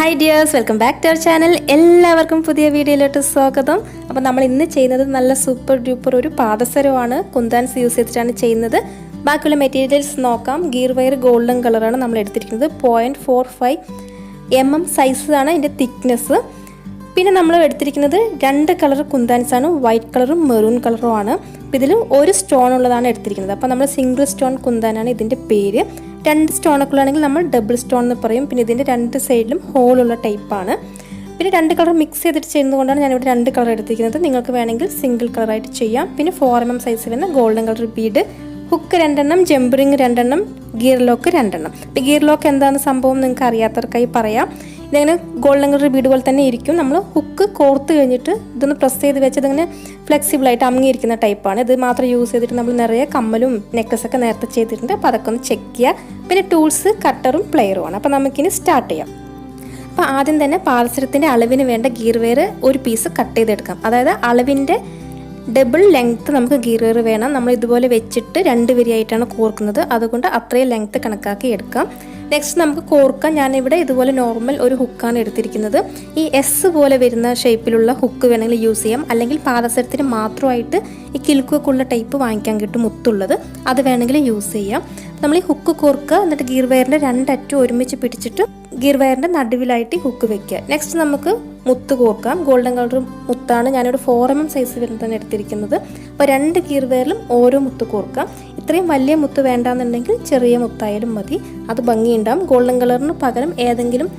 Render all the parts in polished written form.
Hi dears, welcome back to our channel. എല്ലാവർക്കും പുതിയ വീഡിയോയിലോട്ട് സ്വാഗതം. അപ്പോൾ നമ്മൾ ഇന്ന് ചെയ്യുന്നത് നല്ല സൂപ്പർ ഡ്യൂപ്പർ ഒരു പാദസരമാണ്. കുന്താൻസ് യൂസ് ചെയ്തിട്ടാണ് ചെയ്യുന്നത്. ബാക്കിയുള്ള മെറ്റീരിയൽസ് നോക്കാം. ഗീർ വയർ ഗോൾഡൻ കളറാണ് നമ്മൾ എടുത്തിരിക്കുന്നത്. 0.45 mm സൈസാണ് ഇതിൻ്റെ തിക്നെസ്. പിന്നെ നമ്മൾ എടുത്തിരിക്കുന്നത് 2 കളർ കുന്താൻസാണ്. വൈറ്റ് കളറും മെറൂൺ കളറും ആണ്. അപ്പോൾ ഇതിൽ ഒരു സ്റ്റോൺ ഉള്ളതാണ് എടുത്തിരിക്കുന്നത്. അപ്പോൾ നമ്മൾ സിംഗിൾ സ്റ്റോൺ കുന്താനാണ് ഇതിൻ്റെ പേര്. 2 സ്റ്റോണൊക്കെ ഉള്ളതാണെങ്കിൽ നമ്മൾ ഡബിൾ സ്റ്റോൺ എന്ന് പറയും. പിന്നെ ഇതിൻ്റെ 2 സൈഡിലും ഹോളുള്ള ടൈപ്പാണ്. പിന്നെ 2 കളർ മിക്സ് ചെയ്തിട്ട് ചെയ്യുന്നതുകൊണ്ടാണ് ഞാനിവിടെ 2 കളർ എടുത്തിരിക്കുന്നത്. നിങ്ങൾക്ക് വേണമെങ്കിൽ സിംഗിൾ കളറായിട്ട് ചെയ്യാം. പിന്നെ 4 mm സൈസ് വരുന്ന ഗോൾഡൻ കളർ ബീഡ്, ഹുക്ക് 2 എണ്ണം, ജംബറിങ് 2 എണ്ണം, ഗിയർ ലോക്ക് 2 എണ്ണം. ഇപ്പോൾ ഗിയർ ലോക്ക് എന്താണ് സംഭവം നിങ്ങൾക്ക് അറിയാത്തവർക്കായി പറയാം. ഇതിങ്ങനെ ഗോൾഡൻ കളർ ബീഡ് പോലെ തന്നെ ഇരിക്കും. നമ്മൾ ഹുക്ക് കോർത്ത് കഴിഞ്ഞിട്ട് ഇതൊന്ന് പ്രസ് ചെയ്ത് വെച്ച് ഇതിങ്ങനെ ഫ്ലെക്സിബിളായിട്ട് അമങ്ങിയിരിക്കുന്ന ടൈപ്പാണ്. ഇത് മാത്രം യൂസ് ചെയ്തിട്ട് നമ്മൾ നിറയെ കമ്മലും നെക്ലസൊക്കെ നേരത്തെ ചെയ്തിട്ടുണ്ട്. അപ്പോൾ അതൊക്കെ ഒന്ന് ചെക്ക് ചെയ്യുക. പിന്നെ ടൂൾസ് കട്ടറും പ്ലെയറുമാണ്. അപ്പോൾ നമുക്കിനി സ്റ്റാർട്ട് ചെയ്യാം. അപ്പോൾ ആദ്യം തന്നെ പാദസരത്തിൻ്റെ അളവിന് വേണ്ട ഗിയർ വെയർ ഒരു പീസ് കട്ട് ചെയ്തെടുക്കാം. അതായത് അളവിൻ്റെ ഡബിൾ ലെങ്ത്ത് നമുക്ക് ഗിയർ വെയർ വേണം. നമ്മൾ ഇതുപോലെ വെച്ചിട്ട് 2 വരിയായിട്ടാണ് കോർക്കുന്നത്. അതുകൊണ്ട് അത്രയും ലെങ്ത്ത് കണക്കാക്കി എടുക്കാം. നെക്സ്റ്റ് നമുക്ക് കോർക്കാം. ഞാനിവിടെ ഇതുപോലെ നോർമൽ ഒരു ഹുക്കാണ് എടുത്തിരിക്കുന്നത്. ഈ എസ് പോലെ വരുന്ന ഷേപ്പിലുള്ള ഹുക്ക് വേണമെങ്കിൽ യൂസ് ചെയ്യാം. അല്ലെങ്കിൽ പാദസരത്തിന് മാത്രമായിട്ട് ഈ കിലുക്കൊക്കെയുള്ള ടൈപ്പ് വാങ്ങിക്കാൻ കിട്ടും, മുത്തുള്ളത്. അത് വേണമെങ്കിൽ യൂസ് ചെയ്യാം. നമ്മൾ ഈ ഹുക്ക് കോർക്കുക. എന്നിട്ട് ഗിയർ വയറിൻ്റെ 2 അറ്റം ഒരുമിച്ച് പിടിച്ചിട്ട് ഗിയർ വയറിൻ്റെ നടുവിലായിട്ട് ഹുക്ക് വെക്കുക. നെക്സ്റ്റ് നമുക്ക് മുത്ത് കോർക്കാം. ഗോൾഡൻ കളർ മുത്താണ് ഞാനിവിടെ 4 mm സൈസ് വരുന്നതാണ് എടുത്തിരിക്കുന്നത്. അപ്പോൾ 2 ഗിയർ വയറിലും ഓരോ മുത്ത് കോർക്കാം. ഇത്രയും വലിയ മുത്ത് വേണ്ടാന്നുണ്ടെങ്കിൽ ചെറിയ മുത്തായാലും മതി, അത് ഭംഗിയുണ്ടാകും. ഗോൾഡൻ കളറിന് പകരം ഏതെങ്കിലും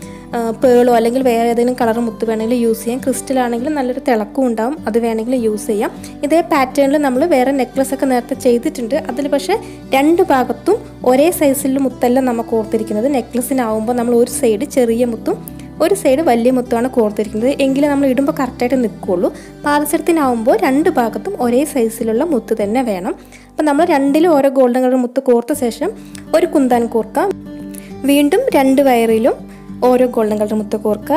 പേളോ അല്ലെങ്കിൽ വേറെ ഏതെങ്കിലും കളർ മുത്ത് വേണമെങ്കിൽ യൂസ് ചെയ്യാം. ക്രിസ്റ്റൽ ആണെങ്കിൽ നല്ലൊരു തിളക്കം ഉണ്ടാവും, അത് വേണമെങ്കിൽ യൂസ് ചെയ്യാം. ഇതേ പാറ്റേണിൽ നമ്മൾ വേറെ നെക്ലസ് ഒക്കെ നേരത്തെ ചെയ്തിട്ടുണ്ട്. അതിൽ പക്ഷേ 2 ഭാഗത്തും ഒരേ സൈസിൽ മുത്തല്ല നമ്മൾ കോർത്തിരിക്കുന്നത്. നെക്ലസിനാവുമ്പോൾ നമ്മൾ ഒരു സൈഡ് ചെറിയ മുത്തും ഒരു സൈഡ് വലിയ മുത്തുമാണ് കോർത്തിരിക്കുന്നത്. എങ്കിലും നമ്മൾ ഇടുമ്പോൾ കറക്റ്റായിട്ട് നിൽക്കുകയുള്ളൂ. പാദസരത്തിനാവുമ്പോൾ 2 ഭാഗത്തും ഒരേ സൈസിലുള്ള മുത്ത് തന്നെ വേണം. അപ്പം നമ്മൾ 2ലും ഓരോ ഗോൾഡൻ കളർ മുത്ത് കോർത്ത ശേഷം ഒരു കുന്താൻ കോർക്കാം. വീണ്ടും 2 വയറിലും ഓരോ ഗോൾഡൻ കളർ മുത്ത് കോർക്കുക.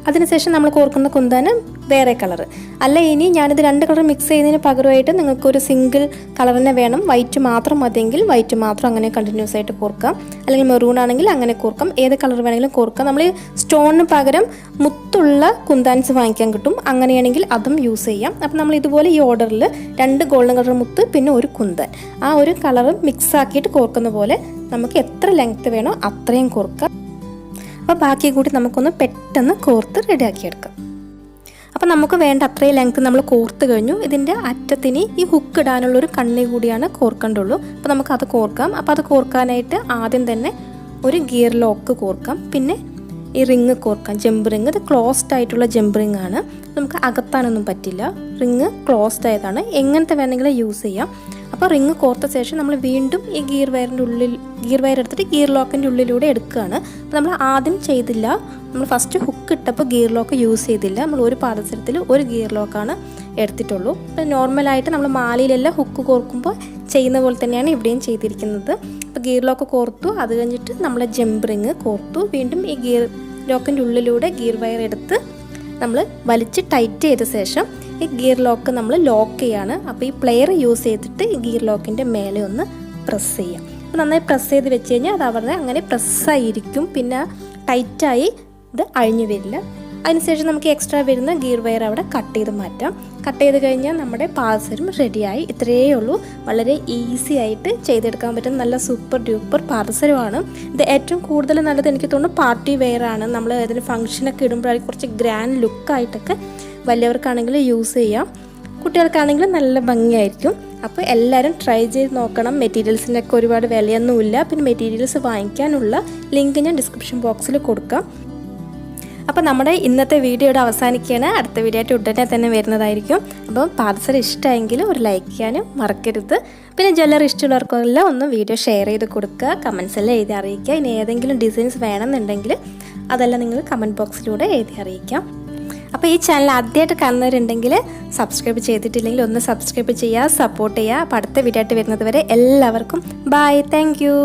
അതിനുശേഷം നമ്മൾ കോർക്കുന്ന കുന്താന് വേറെ കളർ. അല്ല, ഇനി ഞാനിത് 2 കളർ മിക്സ് ചെയ്യുന്നതിന് പകരമായിട്ട് നിങ്ങൾക്കൊരു സിംഗിൾ കളർ തന്നെ വേണം, വൈറ്റ് മാത്രം മതിയെങ്കിൽ വൈറ്റ് മാത്രം അങ്ങനെ കണ്ടിന്യൂസ് ആയിട്ട് കോർക്കാം. അല്ലെങ്കിൽ മെറൂൺ ആണെങ്കിൽ അങ്ങനെ കോർക്കാം. ഏത് കളർ വേണമെങ്കിലും കോർക്കാം. നമ്മൾ സ്റ്റോണിന് പകരം മുത്തുള്ള കുന്താൻസ് വാങ്ങിക്കാൻ കിട്ടും. അങ്ങനെയാണെങ്കിൽ അതും യൂസ് ചെയ്യാം. അപ്പം നമ്മൾ ഇതുപോലെ ഈ ഓർഡറിൽ 2 ഗോൾഡൻ കളർ മുത്ത് പിന്നെ ഒരു കുന്താൻ, ആ ഒരു കളർ മിക്സ് ആക്കിയിട്ട് കോർക്കുന്ന പോലെ നമുക്ക് എത്ര ലെങ്ത്ത് വേണോ അത്രയും കോർക്കാം. അപ്പോൾ ബാക്കി കൂടി നമുക്കൊന്ന് പെട്ടെന്ന് കോർത്ത് റെഡിയാക്കിയെടുക്കാം. അപ്പോൾ നമുക്ക് വേണ്ട അത്രയും ലെങ്ത്ത് നമ്മൾ കോർത്ത് കഴിഞ്ഞു. ഇതിൻ്റെ അറ്റത്തിന് ഈ ഹുക്ക് ഇടാനുള്ളൊരു കണ്ണി കൂടിയാണ് കോർക്കേണ്ടുള്ളൂ. അപ്പോൾ നമുക്കത് കോർക്കാം. അപ്പോൾ അത് കോർക്കാനായിട്ട് ആദ്യം തന്നെ ഒരു ഗിയർ ലോക്ക് കോർക്കാം. പിന്നെ ഈ റിങ് കോർക്കാം, ജമ്പ് റിങ്. ഇത് ക്ലോസ്ഡ് ആയിട്ടുള്ള ജമ്പ് റിങ് ആണ്, നമുക്ക് അകത്താനൊന്നും പറ്റില്ല. റിങ് ക്ലോസ്ഡ് ആയതാണ്, എങ്ങനത്തെ വേണമെങ്കിലും യൂസ് ചെയ്യാം. അപ്പോൾ റിങ് കോർത്ത ശേഷം നമ്മൾ വീണ്ടും ഈ ഗിയർ വയർ എടുത്തിട്ട് ഗിയർ ലോക്കിൻ്റെ ഉള്ളിലൂടെ എടുക്കുകയാണ്. അപ്പോൾ നമ്മൾ ആദ്യം ചെയ്തില്ല, നമ്മൾ ഫസ്റ്റ് ഹുക്ക് ഇട്ടപ്പോൾ ഗിയർ ലോക്ക് യൂസ് ചെയ്തില്ല. നമ്മൾ ഒരു പാദസരത്തിൽ ഒരു ഗിയർ ലോക്കാണ് എടുത്തിട്ടുള്ളൂ. അപ്പോൾ നോർമലായിട്ട് നമ്മൾ മാലയിലെല്ലാം ഹുക്ക് കോർക്കുമ്പോൾ ചെയ്യുന്ന പോലെ തന്നെയാണ് ഇവിടെയും ചെയ്തിരിക്കുന്നത്. അപ്പോൾ ഗിയർ ലോക്ക് കോർത്തു, അത് കഴിഞ്ഞിട്ട് നമ്മൾ ജമ്പ് റിങ് കോർത്തു. വീണ്ടും ഈ ഗിയർ ലോക്കിൻ്റെ ഉള്ളിലൂടെ ഗിയർ വയർ എടുത്ത് നമ്മൾ വലിച്ച് ടൈറ്റ് ചെയ്ത ശേഷം ഈ ഗിയർ ലോക്ക് നമ്മൾ ലോക്ക് ചെയ്യാണ്. അപ്പോൾ ഈ പ്ലെയർ യൂസ് ചെയ്തിട്ട് ഈ ഗിയർ ലോക്കിൻ്റെ മേലെ ഒന്ന് പ്രസ് ചെയ്യാം. അപ്പോൾ നന്നായി പ്രസ് ചെയ്ത് വെച്ച് കഴിഞ്ഞാൽ അത് അവിടെ അങ്ങനെ പ്രസ്സായിരിക്കും. പിന്നെ ടൈറ്റായി ഇത് അഴിഞ്ഞു വരില്ല. അതിനുശേഷം നമുക്ക് എക്സ്ട്രാ വരുന്ന ഗിയർ വയർ അവിടെ കട്ട് ചെയ്ത് മാറ്റാം. കട്ട് ചെയ്ത് കഴിഞ്ഞാൽ നമ്മുടെ പാദസരം റെഡിയായി. ഇത്രയേ ഉള്ളൂ. വളരെ ഈസി ആയിട്ട് ചെയ്തെടുക്കാൻ പറ്റുന്ന നല്ല സൂപ്പർ ഡ്യൂപ്പർ പാദസരമാണ്. ഇത് ഏറ്റവും കൂടുതൽ നല്ലത് എനിക്ക് തോന്നുന്നു പാർട്ടി വെയർ ആണ്. നമ്മൾ ഏതെങ്കിലും ഫംഗ്ഷനൊക്കെ ഇടുമ്പോഴായിരിക്കും കുറച്ച് ഗ്രാൻഡ് ലുക്കായിട്ടൊക്കെ വലിയവർക്കാണെങ്കിൽ യൂസ് ചെയ്യാം, കുട്ടികൾക്കാണെങ്കിലും നല്ല ഭംഗിയായിരിക്കും. അപ്പോൾ എല്ലാവരും ട്രൈ ചെയ്ത് നോക്കണം. മെറ്റീരിയൽസിനൊക്കെ ഒരുപാട് വിലയൊന്നുമില്ല. പിന്നെ മെറ്റീരിയൽസ് വാങ്ങിക്കാനുള്ള ലിങ്ക് ഞാൻ ഡിസ്ക്രിപ്ഷൻ ബോക്സിൽ കൊടുക്കാം. അപ്പോൾ നമ്മുടെ ഇന്നത്തെ വീഡിയോയുടെ അവസാനിക്കുകയാണ്. അടുത്ത വീഡിയോ ആയിട്ട് ഉടനെ തന്നെ വരുന്നതായിരിക്കും. അപ്പോൾ പാദസരം ഇഷ്ടമായെങ്കിൽ ഒരു ലൈക്ക് ചെയ്യാനും മറക്കരുത്. പിന്നെ ജ്വല്ലറി ഇഷ്ടമുള്ളവർക്കെല്ലാം ഒന്ന് വീഡിയോ ഷെയർ ചെയ്ത് കൊടുക്കുക, കമൻസ് എല്ലാം എഴുതി അറിയിക്കുക. ഇനി ഏതെങ്കിലും ഡിസൈൻസ് വേണമെന്നുണ്ടെങ്കിൽ അതെല്ലാം നിങ്ങൾ കമൻറ്റ് ബോക്സിലൂടെ എഴുതി അറിയിക്കാം. അപ്പോൾ ഈ ചാനൽ ആദ്യമായിട്ട് കാണുന്നവരുണ്ടെങ്കിൽ സബ്സ്ക്രൈബ് ചെയ്തിട്ടില്ലെങ്കിൽ ഒന്ന് സബ്സ്ക്രൈബ് ചെയ്യുക, സപ്പോർട്ട് ചെയ്യുക. അപ്പോൾ അടുത്ത വീഡിയോ ആയിട്ട് വരുന്നത് വരെ എല്ലാവർക്കും ബൈ, താങ്ക് യു.